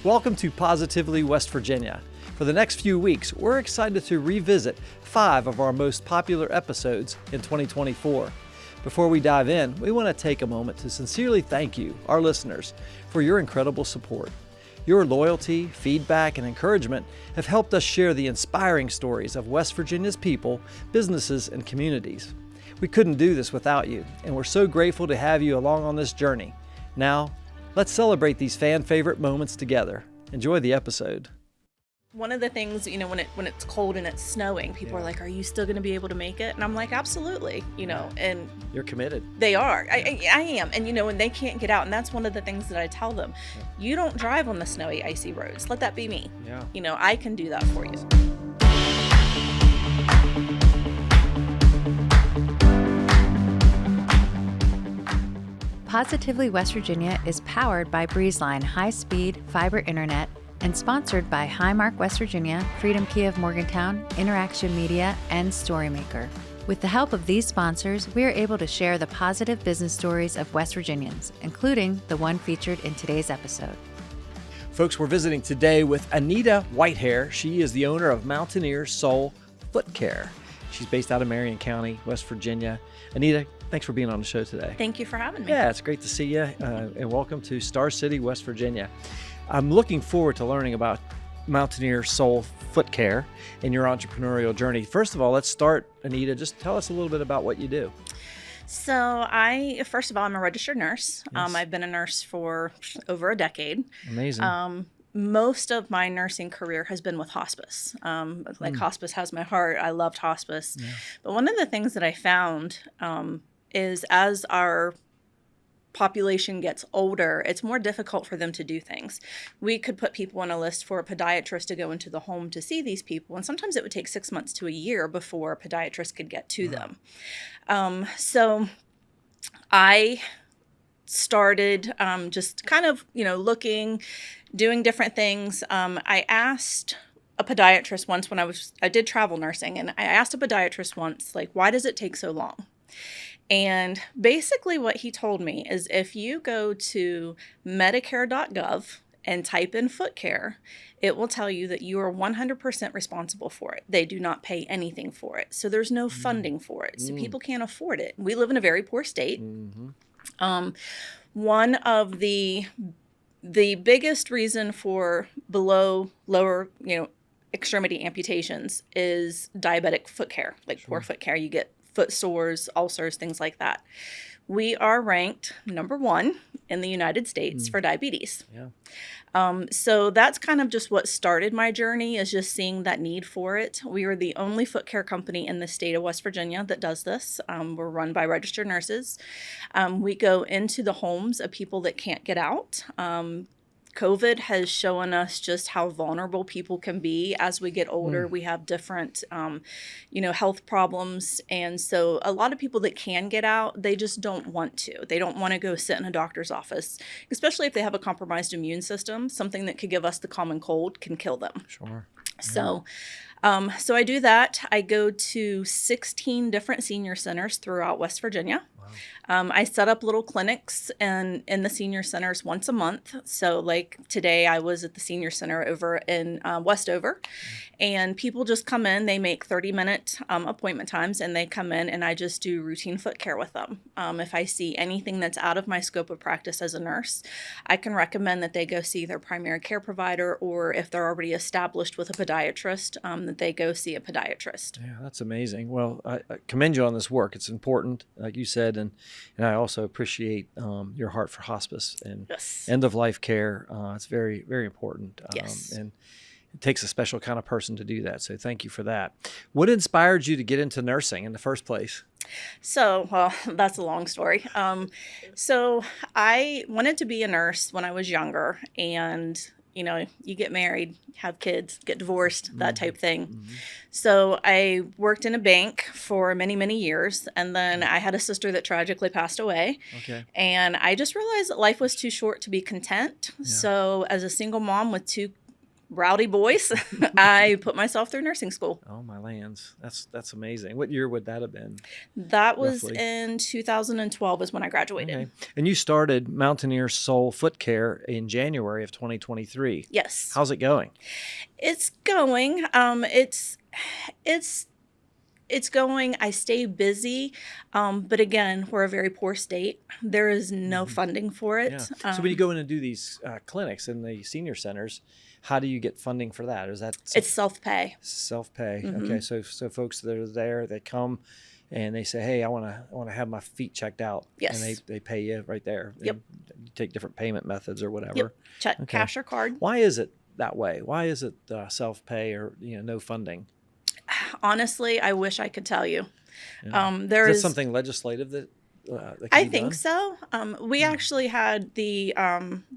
Welcome to Positively West Virginia. For the next few weeks, we're excited to revisit 5 of our most popular episodes in 2024. Before we dive in, we want to take a moment to sincerely thank you, our listeners, for your incredible support. Your loyalty, feedback, and encouragement have helped us share the inspiring stories of West Virginia's people, businesses, and communities. We couldn't do this without you, and we're so grateful to have you along on this journey. Now, let's celebrate these fan-favorite moments together. Enjoy the episode. One of the things, when it's cold and it's snowing, people are like, are you still going to be able to make it? And I'm like, absolutely, and You're committed. they are. I am. And, when they can't get out, and that's one of the things that I tell them, you don't drive on the snowy, icy roads. Let that be me. Yeah. I can do that for you. Positively West Virginia is powered by Breezeline high-speed fiber internet and sponsored by Highmark West Virginia, Freedom Key of Morgantown, Interaction Media, and Storymaker. With the help of these sponsors, we are able to share the positive business stories of West Virginians, including the one featured in today's episode. Folks, we're visiting today with Anita Whitehair. She is the owner of Mountaineer Soul Foot Care. She's based out of Marion County, West Virginia. Anita, thanks for being on the show today. Thank you for having me. Yeah, it's great to see you, and welcome to Star City, West Virginia. I'm looking forward to learning about Mountaineer Soul Foot Care and your entrepreneurial journey. First of all, let's start, Anita. Just tell us a little bit about what you do. So first of all, I'm a registered nurse. Yes. I've been a nurse for over a decade. Amazing. Most of my nursing career has been with hospice. Hospice has my heart. I loved hospice. Yeah. But one of the things that I found is as our population gets older, it's more difficult for them to do things. We could put people on a list for a podiatrist to go into the home to see these people, and sometimes it would take 6 months to a year before a podiatrist could get to them. So I started just kind of, looking, doing different things. I asked a podiatrist once when I did travel nursing, and I asked a podiatrist once, like, why does it take so long? And basically what he told me is if you go to medicare.gov and type in foot care, it will tell you that you are 100% responsible for it. They do not pay anything for it. So there's no funding for it. So people can't afford it. We live in a very poor state. Mm-hmm. One of the biggest reason for lower, extremity amputations is diabetic foot care, poor foot care. You get foot sores, ulcers, things like that. We are ranked number 1 in the United States for diabetes. Yeah. So that's kind of just what started my journey, is just seeing that need for it. We are the only foot care company in the state of West Virginia that does this. We're run by registered nurses. We go into the homes of people that can't get out. COVID has shown us just how vulnerable people can be as we get older. We have different, health problems. And so a lot of people that can get out, they just don't want to. They don't want to go sit in a doctor's office, especially if they have a compromised immune system. Something that could give us the common cold can kill them. Sure. So I do that. I go to 16 different senior centers throughout West Virginia. I set up little clinics in the senior centers once a month. So like today I was at the senior center over in Westover, and people just come in, they make 30-minute appointment times, and they come in and I just do routine foot care with them. If I see anything that's out of my scope of practice as a nurse, I can recommend that they go see their primary care provider, or if they're already established with a podiatrist, that they go see a podiatrist. Yeah, that's amazing. Well, I commend you on this work. It's important, like you said, and I also appreciate your heart for hospice and end-of-life care. It's very, very important. Yes. And it takes a special kind of person to do that. So thank you for that. What inspired you to get into nursing in the first place? So, well, that's a long story. So I wanted to be a nurse when I was younger, and you get married, have kids, get divorced, that type thing. Mm-hmm. So I worked in a bank for many, many years. And then I had a sister that tragically passed away. Okay. And I just realized that life was too short to be content. Yeah. So as a single mom with 2 rowdy voice, I put myself through nursing school. Oh, my lands. That's amazing. What year would that have been? That was roughly? in 2012 is when I graduated. Okay. And you started Mountaineer Soul Foot Care in January of 2023. Yes. How's it going? It's going. It's going. I stay busy, but again, we're a very poor state. There is no funding for it. Yeah. So when you go in and do these clinics in the senior centers, how do you get funding for that? Is that It's self-pay. Self-pay? Okay. So folks that are there, they come and they say, "Hey, I want to have my feet checked out." Yes. And they pay you right there. Yep. And you take different payment methods or whatever. Yep. Check, Okay. cash or card. Why is it that way? Why is it self-pay or no funding? Honestly, I wish I could tell you. Yeah. There is is that something legislative that can I be think done? so. We actually had the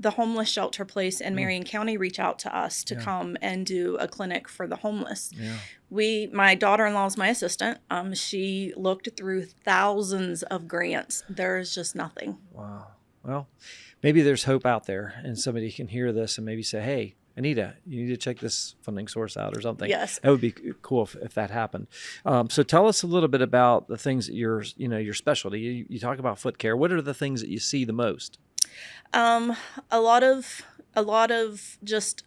homeless shelter place in Marion County reach out to us to come and do a clinic for the homeless. Yeah. My daughter-in-law is my assistant. She looked through thousands of grants. There's just nothing. Wow. Well, maybe there's hope out there, and somebody can hear this and maybe say, "Hey, Anita, you need to check this funding source out," or something. Yes. That would be cool if that happened. So tell us a little bit about the things that your specialty. You talk about foot care. What are the things that you see the most? A lot of just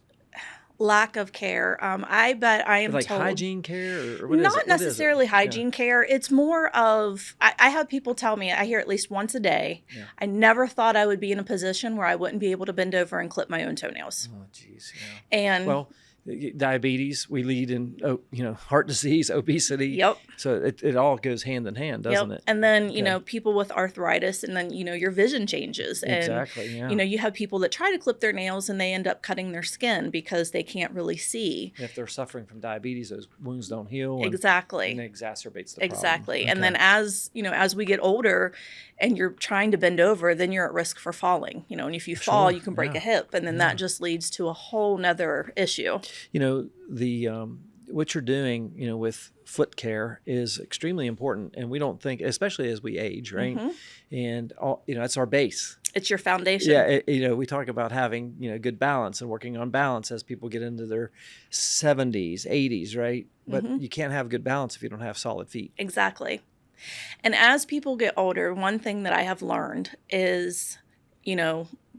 lack of care. I bet I am Like told hygiene care, or what is it? not What is it? necessarily hygiene care. It's more of I have people tell me, I hear at least once a day. Yeah. I never thought I would be in a position where I wouldn't be able to bend over and clip my own toenails. Oh, geez. Yeah. And Well, diabetes, we lead in heart disease, obesity. Yep. So it all goes hand in hand, doesn't it? And then, Okay. people with arthritis, and then, your vision changes. And, Exactly, yeah. you have people that try to clip their nails and they end up cutting their skin because they can't really see. If they're suffering from diabetes, those wounds don't heal. And Exactly. it exacerbates the problem. Exactly. And Okay. then as we get older and you're trying to bend over, then you're at risk for falling, and if you fall, Sure, you can break yeah, a hip, and then that just leads to a whole nother issue. The what you're doing, with foot care is extremely important, and we don't think, especially as we age, right? And that's our base. It's your foundation. Yeah, we talk about having good balance and working on balance as people get into their 70s, 80s, right? But you can't have good balance if you don't have solid feet. Exactly. And as people get older, one thing that I have learned is,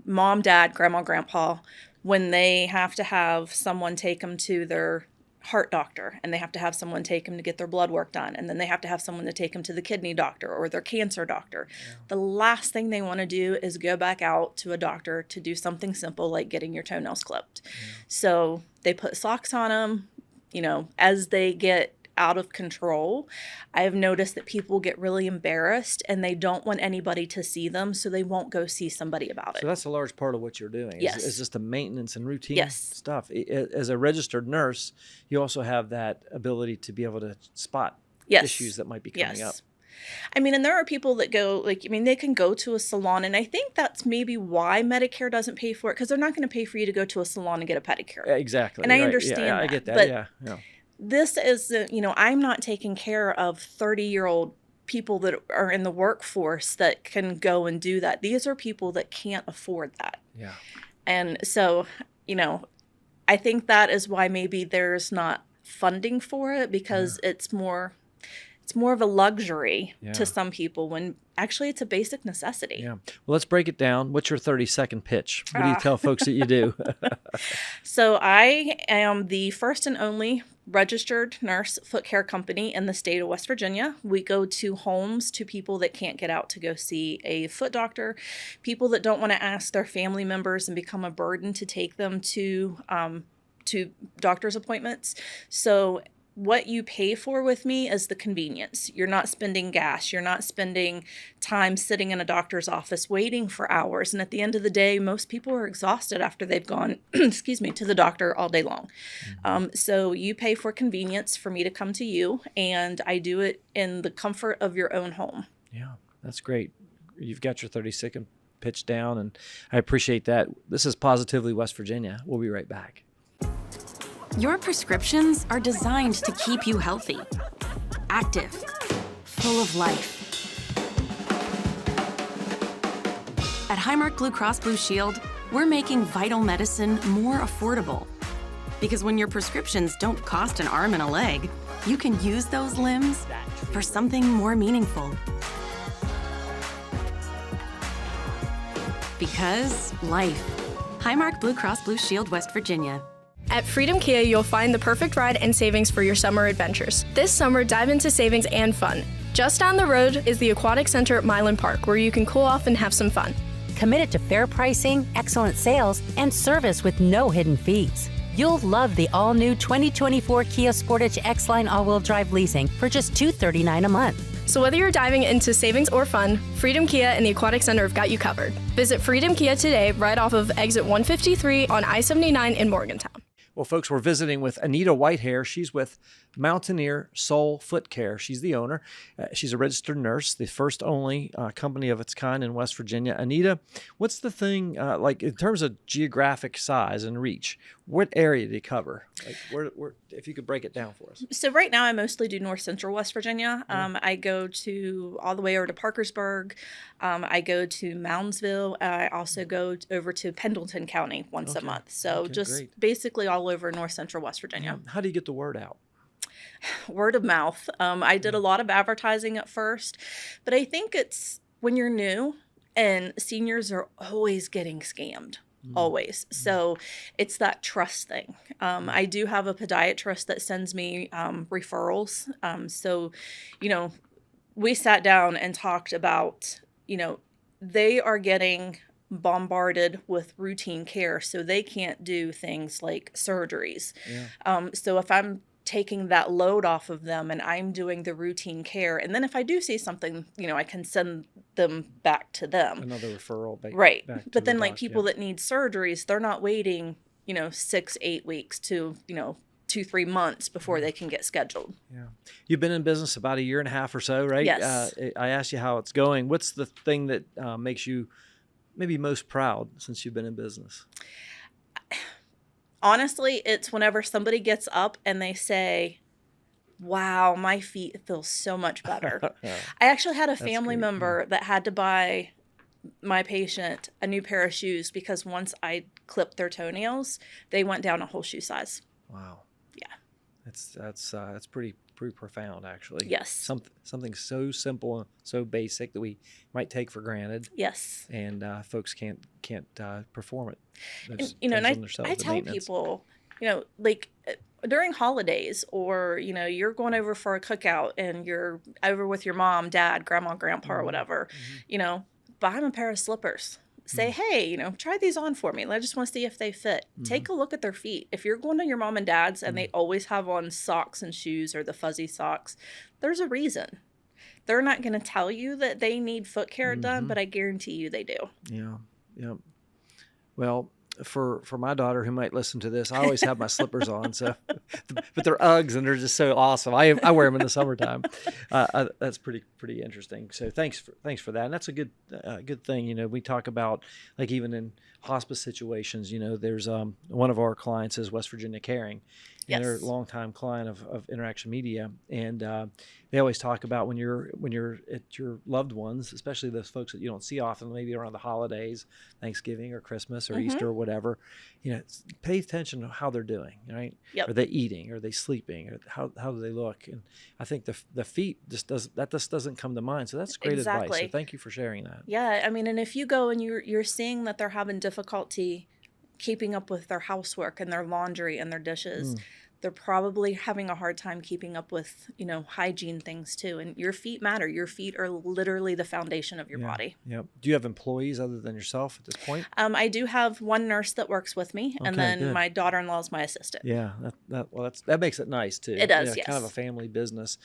mom, dad, grandma, grandpa, when they have to have someone take them to their heart doctor, and they have to have someone take them to get their blood work done, and then they have to have someone to take them to the kidney doctor or their cancer doctor. Yeah. The last thing they want to do is go back out to a doctor to do something simple like getting your toenails clipped. Yeah. So they put socks on them, as they get out of control. I have noticed that people get really embarrassed and they don't want anybody to see them, so they won't go see somebody about it. So that's a large part of what you're doing. Yes. Is just the maintenance and routine Yes. stuff. As a registered nurse, you also have that ability to be able to spot Yes. issues that might be coming up. I mean, and there are people that go, they can go to a salon, and I think that's maybe why Medicare doesn't pay for it, because they're not going to pay for you to go to a salon and get a pedicure. Exactly. And I right. understand yeah, that. I get that, but yeah. This is, I'm not taking care of 30-year-old people that are in the workforce that can go and do that. These are people that can't afford that. Yeah. And so, I think that is why maybe there's not funding for it, because it's more of a luxury to some people when actually it's a basic necessity. Yeah. Well, let's break it down. What's your 30-second pitch? What do you tell folks that you do? So I am the first and only registered nurse foot care company in the state of West Virginia. We go to homes to people that can't get out to go see a foot doctor, people that don't want to ask their family members and become a burden to take them to doctor's appointments. So what you pay for with me is the convenience. You're not spending gas. You're not spending time sitting in a doctor's office waiting for hours. And at the end of the day, most people are exhausted after they've gone, to the doctor all day long. So you pay for convenience for me to come to you, and I do it in the comfort of your own home. Yeah, that's great. You've got your 30-second pitch down, and I appreciate that. This is Positively West Virginia. We'll be right back. Your prescriptions are designed to keep you healthy, active, full of life. At Highmark Blue Cross Blue Shield, we're making vital medicine more affordable. Because when your prescriptions don't cost an arm and a leg, you can use those limbs for something more meaningful. Because life. Highmark Blue Cross Blue Shield, West Virginia. At Freedom Kia, you'll find the perfect ride and savings for your summer adventures. This summer, dive into savings and fun. Just down the road is the Aquatic Center at Milan Park, where you can cool off and have some fun. Committed to fair pricing, excellent sales, and service with no hidden fees. You'll love the all-new 2024 Kia Sportage X-Line all-wheel drive leasing for just $239 a month. So whether you're diving into savings or fun, Freedom Kia and the Aquatic Center have got you covered. Visit Freedom Kia today, right off of exit 153 on I-79 in Morgantown. Well, folks, we're visiting with Anita Whitehair. She's with Mountaineer Soul Foot Care. She's the owner. She's a registered nurse, the first only company of its kind in West Virginia. Anita, what's the thing, like in terms of geographic size and reach, what area do you cover? Like where, if you could break it down for us. So right now I mostly do North Central West Virginia. I go to all the way over to Parkersburg. I go to Moundsville. I also go over to Pendleton County once a month. So just great. Basically all over North Central West Virginia. How do you get the word out? Word of mouth. I did a lot of advertising at first, but I think it's when you're new and seniors are always getting scammed. Always. So it's that trust thing. I do have a podiatrist that sends me referrals. So, we sat down and talked about, they are getting bombarded with routine care, so they can't do things like surgeries. So if I'm taking that load off of them and I'm doing the routine care, and then if I do see something, I can send them back to them. Another referral. Right. Back to but then the like doc, people that need surgeries, they're not waiting, 6-8 weeks to, 2-3 months before they can get scheduled. Yeah. You've been in business about 1.5 years or so, right? Yes. I asked you how it's going. What's the thing that makes you maybe most proud since you've been in business? Honestly, it's whenever somebody gets up and they say, wow, my feet feel so much better. I actually had a family member that had to buy my patient a new pair of shoes because once I clipped their toenails, they went down a whole shoe size. Wow. Yeah. That's pretty profound, actually. Yes. Something so simple and so basic that we might take for granted. Yes. And folks can't perform it. And I tell people, like during holidays or, you're going over for a cookout and you're over with your mom, dad, grandma, grandpa, or whatever, buy them a pair of slippers. Say, hey, try these on for me. I just want to see if they fit. Take a look at their feet. If you're going to your mom and dad's and they always have on socks and shoes or the fuzzy socks, there's a reason. They're not going to tell you that they need foot care done, but I guarantee you they do. Yeah. Yeah. Well, for my daughter who might listen to this, I always have my slippers on. So, but they're Uggs and they're just so awesome. I wear them in the summertime. That's pretty interesting. So thanks for that. And that's a good thing. We talk about like even in hospice situations. There's one of our clients is West Virginia Caring. And they're a longtime client of Interaction Media, and they always talk about when you're at your loved ones, especially those folks that you don't see often, maybe around the holidays, Thanksgiving or Christmas or Easter or whatever. Pay attention to how they're doing. Right? Yep. Are they eating? Are they sleeping? Or how do they look? And I think the feet just doesn't come to mind. So that's great advice. So thank you for sharing that. Yeah, I mean, and if you go and you're seeing that they're having difficulty keeping up with their housework and their laundry and their dishes, they're probably having a hard time keeping up with, hygiene things too. And your feet matter. Your feet are literally the foundation of your body. Yeah. Do you have employees other than yourself at this point? I do have one nurse that works with me, and then good. my daughter-in-law is my assistant. Yeah. That makes it nice too. It does, yes. Kind of a family business.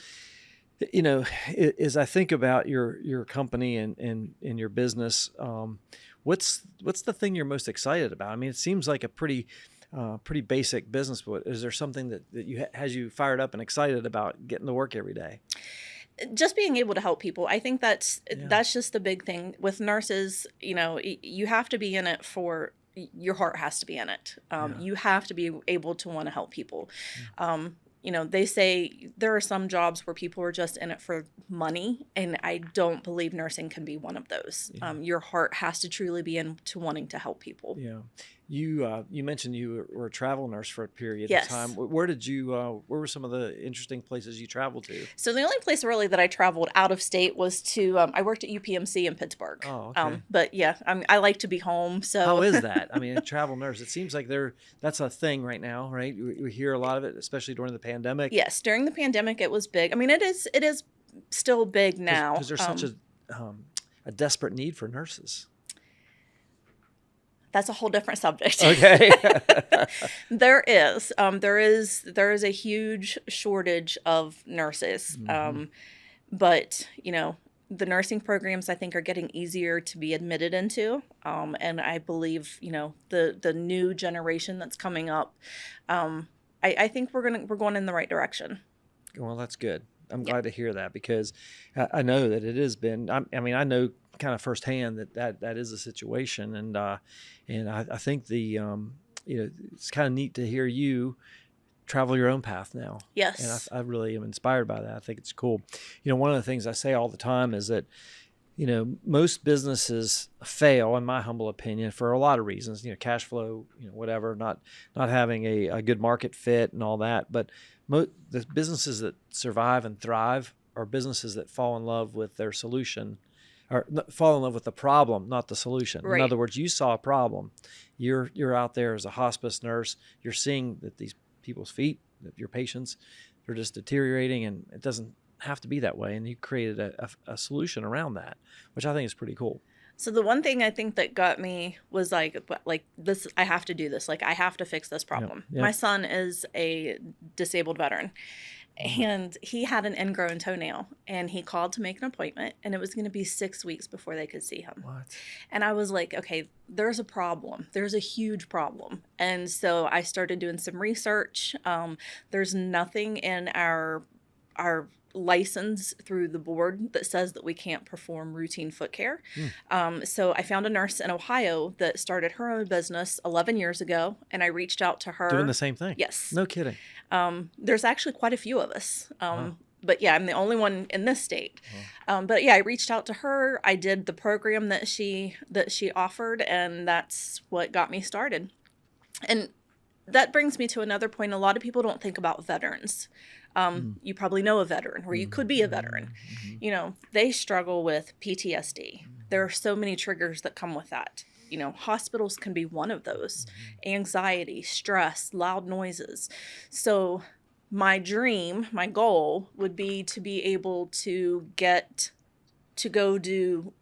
As I think about your company and your business, what's the thing you're most excited about? I mean, it seems like a pretty basic business, but is there something that has you fired up and excited about getting to work every day? Just being able to help people. I think that's just the big thing with nurses. You have to be in it for your heart has to be in it. You have to be able to want to help people. They say there are some jobs where people are just in it for money, and I don't believe nursing can be one of those. Your heart has to truly be into wanting to help people. Yeah. You mentioned you were a travel nurse for a period Yes. of time. Where were some of the interesting places you traveled to? So the only place really that I traveled out of state was to, I worked at UPMC in Pittsburgh. Oh, okay. But yeah, I like to be home. So How is that? I mean, a travel nurse, it seems like that's a thing right now, right? We hear a lot of it, especially during the pandemic. Yes, during the pandemic, it was big. I mean, it is still big now. Because there's such a desperate need for nurses. That's a whole different subject. Okay. There is a huge shortage of nurses. But the nursing programs, I think, are getting easier to be admitted into. And I believe, the new generation that's coming up, I think we're going in the right direction. Well, that's good. I'm glad to hear that, because I know that it has been. I mean, I know kind of firsthand that is a situation, and I think it's kind of neat to hear you travel your own path now. Yes, and I really am inspired by that. I think it's cool. One of the things I say all the time is that most businesses fail, in my humble opinion, for a lot of reasons. Cash flow, whatever, not having a good market fit and all that, but the businesses that survive and thrive are businesses that fall in love with their solution, or fall in love with the problem, not the solution. Right. In other words, you saw a problem. You're out there as a hospice nurse. You're seeing that these people's feet, that your patients, they're just deteriorating, and it doesn't have to be that way. And you created a solution around that, which I think is pretty cool. So the one thing I think that got me was like this, I have to do this. Like, I have to fix this problem. Yep. My son is a disabled veteran, and he had an ingrown toenail, and he called to make an appointment, and it was going to be 6 weeks before they could see him. What? And I was like, okay, there's a problem. There's a huge problem. And so I started doing some research. There's nothing in our license through the board that says that we can't perform routine foot care. So I found a nurse in Ohio that started her own business 11 years ago, and I reached out to her. Doing the same thing? Yes. No kidding. There's actually quite a few of us. Wow. But yeah, I'm the only one in this state. But yeah, I reached out to her. I did the program that she offered, and that's what got me started. And that brings me to another point. A lot of people don't think about veterans. You probably know a veteran, or you could be a veteran. They struggle with PTSD. There are so many triggers that come with that. Hospitals can be one of those. Anxiety, stress, loud noises. So my goal would be to be able to get to go do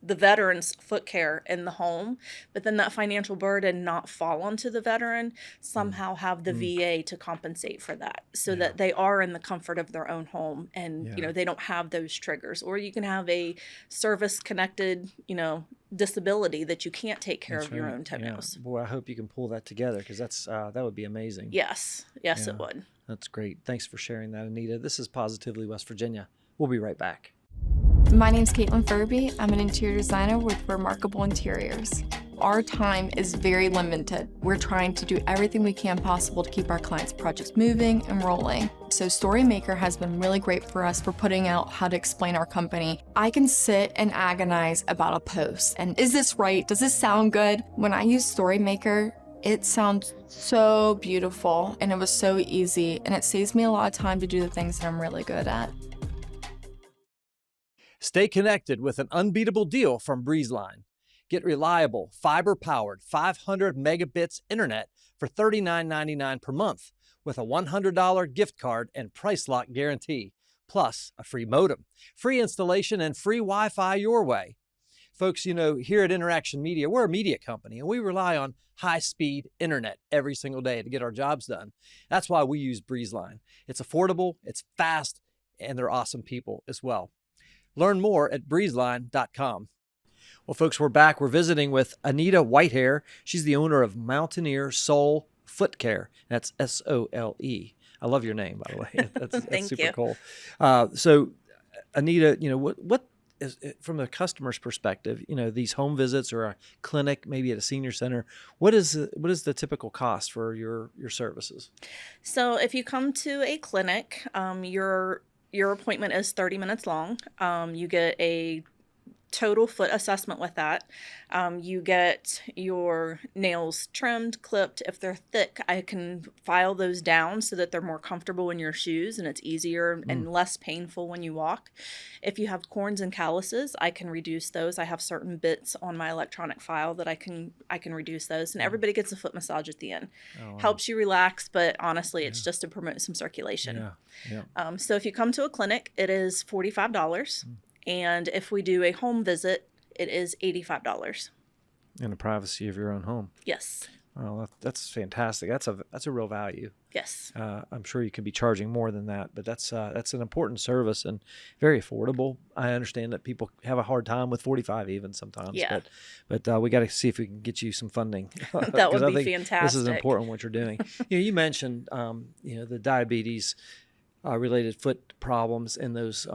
the veteran's foot care in the home, but then that financial burden not fall onto the veteran, somehow have the VA to compensate for that, so that they are in the comfort of their own home, and they don't have those triggers. Or you can have a service connected disability that you can't take care of your own toenails. Yeah. Boy, I hope you can pull that together, because that would be amazing. Yes, it would. That's great. Thanks for sharing that, Anita. This is Positively West Virginia. We'll be right back. My name's Caitlin Furby. I'm an interior designer with Remarkable Interiors. Our time is very limited. We're trying to do everything we can possible to keep our clients' projects moving and rolling. So Storymaker has been really great for us for putting out how to explain our company. I can sit and agonize about a post, and is this right? Does this sound good? When I use Storymaker, it sounds so beautiful, and it was so easy, and it saves me a lot of time to do the things that I'm really good at. Stay connected with an unbeatable deal from Breezeline. Get reliable, fiber-powered 500 megabits internet for $39.99 per month with a $100 gift card and price lock guarantee, plus a free modem, free installation, and free Wi-Fi your way. Folks, here at Interaction Media, we're a media company, and we rely on high-speed internet every single day to get our jobs done. That's why we use Breezeline. It's affordable, it's fast, and they're awesome people as well. Learn more at breezeline.com. Well, folks, we're back. We're visiting with Anita Whitehair. She's the owner of Mountaineer Sole Foot Care. That's SOLE. I love your name, by the way. That's super cool. So, Anita, what is, from the customer's perspective, these home visits or a clinic, maybe at a senior center, what is the typical cost for your services? So, if you come to a clinic, your appointment is 30 minutes long. You get a total foot assessment with that. You get your nails trimmed, clipped. If they're thick, I can file those down so that they're more comfortable in your shoes and it's easier and less painful when you walk. If you have corns and calluses, I can reduce those. I have certain bits on my electronic file that I can reduce those. And everybody gets a foot massage at the end. Oh, wow. Helps you relax, but honestly, it's just to promote some circulation. Yeah. So if you come to a clinic, it is $45. And if we do a home visit, it is $85. In the privacy of your own home. Yes. Well, that's fantastic. That's a real value. Yes. I'm sure you could be charging more than that, but that's an important service and very affordable. I understand that people have a hard time with 45 even sometimes. Yeah. But we got to see if we can get you some funding. That would be This fantastic. is important what you're doing. You mentioned the diabetes related foot problems and those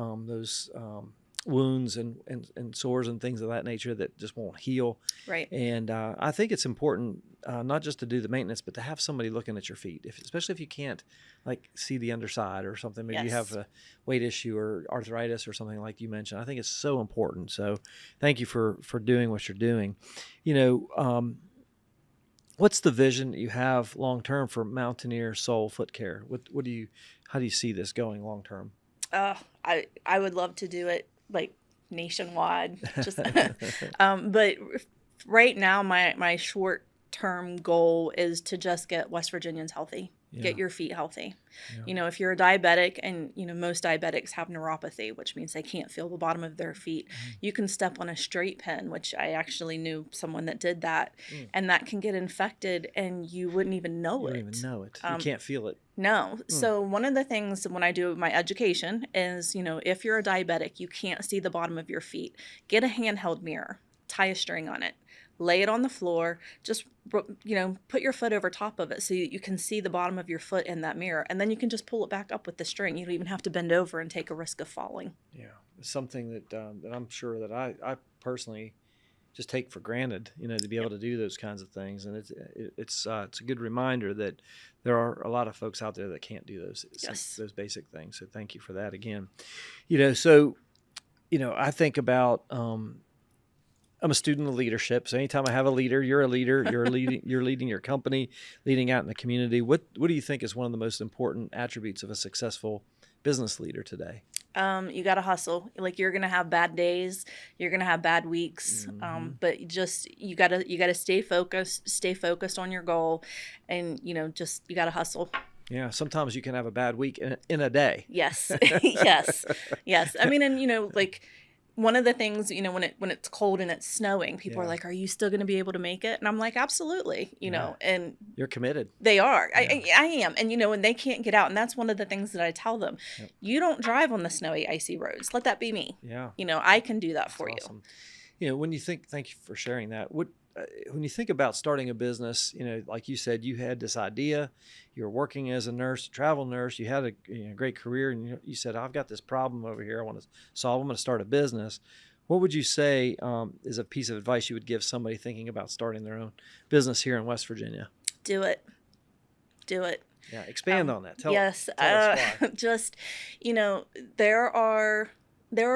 wounds and sores and things of that nature that just won't heal. Right. And I think it's important not just to do the maintenance, but to have somebody looking at your feet, especially if you can't see the underside or something. Maybe you have a weight issue or arthritis or something like you mentioned. I think it's so important. So thank you for doing what you're doing. What's the vision that you have long term for Mountaineer Soul Foot Care? How do you see this going long term? I would love to do it nationwide. Just but right now my short-term goal is to just get West Virginians healthy. Get your feet healthy. Yeah. If you're a diabetic, and most diabetics have neuropathy, which means they can't feel the bottom of their feet. You can step on a straight pin, which I actually knew someone that did that, and that can get infected, and you wouldn't even know it. You don't even know it. You can't feel it. No. So one of the things when I do my education is, if you're a diabetic, you can't see the bottom of your feet. Get a handheld mirror, tie a string on it. Lay it on the floor, just, put your foot over top of it so you can see the bottom of your foot in that mirror. And then you can just pull it back up with the string. You don't even have to bend over and take a risk of falling. Yeah. It's something that I'm sure that I personally just take for granted, to be able to do those kinds of things. And it's a good reminder that there are a lot of folks out there that can't do those basic things. So thank you for that again. I think about, I'm a student of leadership. So anytime I have a leader, you're a leader, you're leading your company, leading out in the community. What do you think is one of the most important attributes of a successful business leader today? You got to hustle. You're going to have bad days, you're going to have bad weeks. But you got to stay focused on your goal, and you got to hustle. Yeah, sometimes you can have a bad week in a day. Yes. Yes. I mean, and one of the things, when it's cold and it's snowing, people are like, "Are you still going to be able to make it?" And I'm like, "Absolutely." And you're committed. They are. Yeah. I am. And and they can't get out, and that's one of the things that I tell them. Yep. You don't drive on the snowy, icy roads. Let that be me. Yeah. I can do that for awesome. You. When you think, thank you for sharing that. When you think about starting a business, like you said, you had this idea, you were working as a nurse, travel nurse, you had a great career, and you said, I've got this problem over here I want to solve. I'm going to start a business. What would you say is a piece of advice you would give somebody thinking about starting their own business here in West Virginia? Do it. Yeah, expand on that. Tell us why. Just, there are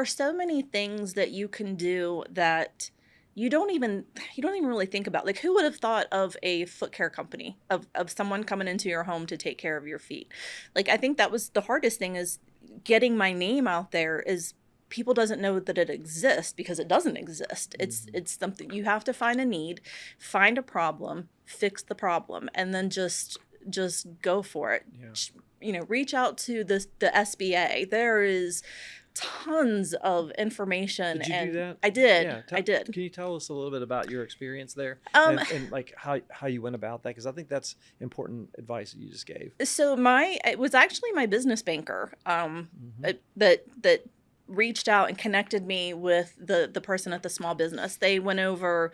so many things that you can do that you don't even really think about. Who would have thought of a foot care company, of someone coming into your home to take care of your feet? I think that was the hardest thing, is getting my name out there. Is people doesn't know that it exists, because it doesn't exist. It's something you have to find a need, find a problem, fix the problem, and then just go for it. Yeah. Reach out to the SBA. There is tons of information. Did you do that? I did. Yeah, I did. Can you tell us a little bit about your experience there, and how you went about that? Because I think that's important advice that you just gave. So it was actually my business banker that reached out and connected me with the person at the small business. They went over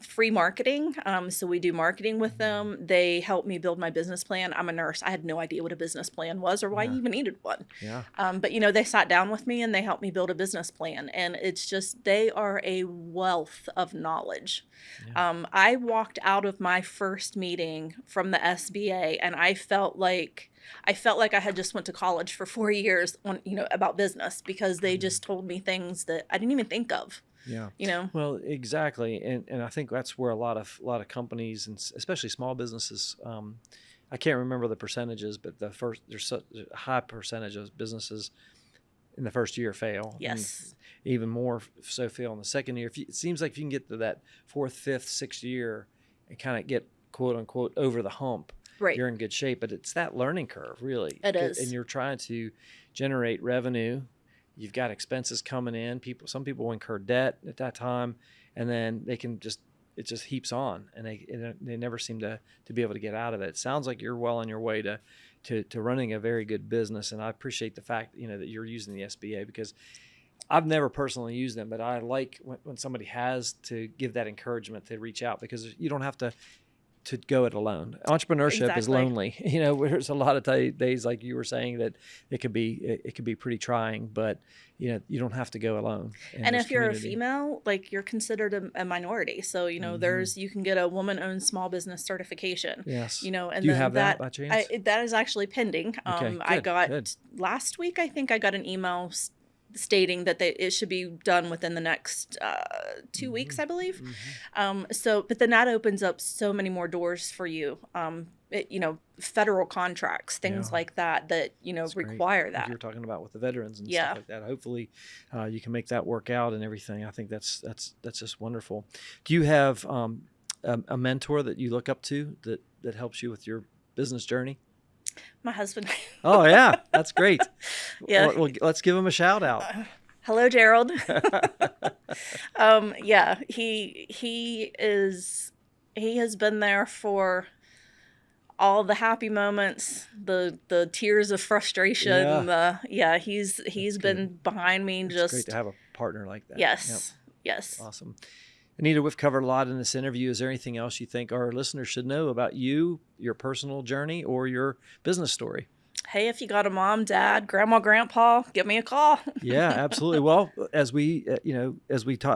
free marketing. So we do marketing with them. They help me build my business plan. I'm a nurse. I had no idea what a business plan was or why you even needed one. Yeah. But, you know, they sat down with me and they helped me build a business plan. And it's just, they are a wealth of knowledge. Yeah. I walked out of my first meeting from the SBA and I felt like I had just went to college for 4 years on, you know, about business, because they just told me things that I didn't even think of. Yeah. You know? Well, exactly. And I think that's where a lot of companies, and especially small businesses, I can't remember the percentages, but there's such a high percentage of businesses in the first year fail. Yes. And even more so fail in the second year. It seems like if you can get to that 4th, 5th, 6th year and kind of get quote unquote over the hump, right, you're in good shape. But it's that learning curve, really. It is. And you're trying to generate revenue. You've got expenses coming in. Some people incur debt at that time, and then it just heaps on, and they never seem to be able to get out of it. It sounds like you're well on your way to running a very good business, and I appreciate the fact, you know, that you're using the SBA, because I've never personally used them, but I like when somebody has to give that encouragement to reach out, because you don't have to go it alone. Entrepreneurship is lonely. You know, there's a lot of days, like you were saying, that it could be pretty trying, but you know, you don't have to go alone. And if you're a female, like, you're considered a minority. So, you know, you can get a woman-owned small business certification. Yes. You know, and do you have that by chance? That is actually pending. Okay, I got last week, I think I got an email stating that it should be done within the next 2 weeks, I believe. But then that opens up so many more doors for you. You know, federal contracts, things like that, you know, require that. You're talking about with the veterans and stuff like that. Hopefully you can make that work out and everything. I think that's just wonderful. Do you have a mentor that you look up to that helps you with your business journey? My husband. Oh, yeah. That's great. Yeah. Well, let's give him a shout out. Hello, Gerald. Yeah, he has been there for all the happy moments, the tears of frustration. He's been behind me. It's great to have a partner like that. Yes. Yes. Awesome. Anita, we've covered a lot in this interview. Is there anything else you think our listeners should know about you, your personal journey, or your business story? Hey, if you got a mom, dad, grandma, grandpa, give me a call. Yeah, absolutely. Well, as we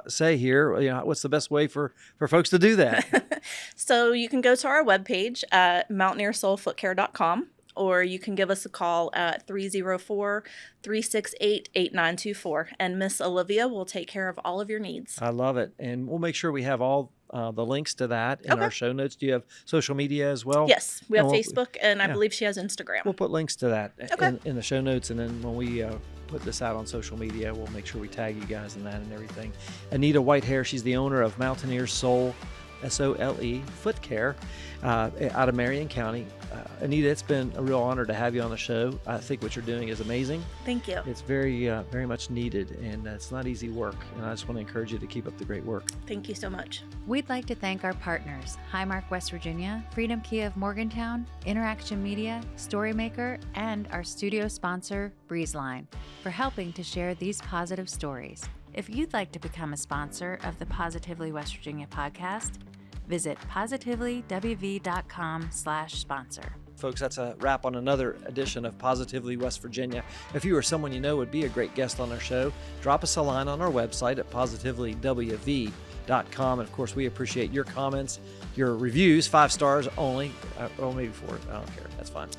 say here, you know, what's the best way for folks to do that? So you can go to our webpage at mountaineersoulfootcare.com, or you can give us a call at 304-368-8924, and Miss Olivia will take care of all of your needs. I love it. And we'll make sure we have all the links to that in our show notes. Do you have social media as well? Yes, we have Facebook, and I believe she has Instagram. We'll put links to that in the show notes, and then when we put this out on social media, we'll make sure we tag you guys in that and everything. Anita Whitehair, she's the owner of Mountaineer Soul, SOLE, Foot Care, out of Marion County. Anita, it's been a real honor to have you on the show. I think what you're doing is amazing. Thank you. It's very, very much needed, and it's not easy work. And I just want to encourage you to keep up the great work. Thank you so much. We'd like to thank our partners, Highmark West Virginia, Freedom Kia of Morgantown, Interaction Media, Storymaker, and our studio sponsor, Breezeline, for helping to share these positive stories. If you'd like to become a sponsor of the Positively West Virginia podcast, visit positivelywv.com/sponsor. Folks, that's a wrap on another edition of Positively West Virginia. If you or someone you know would be a great guest on our show, drop us a line on our website at positivelywv.com. And of course, we appreciate your comments, your reviews, 5 stars only, or maybe 4. I don't care. That's fine.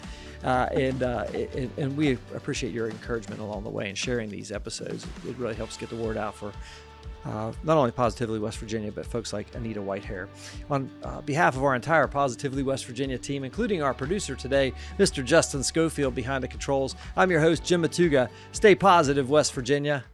And we appreciate your encouragement along the way and sharing these episodes. It really helps get the word out for not only Positively West Virginia, but folks like Anita Whitehair. On behalf of our entire Positively West Virginia team, including our producer today, Mr. Justin Schofield behind the controls, I'm your host, Jim Matuga. Stay positive, West Virginia.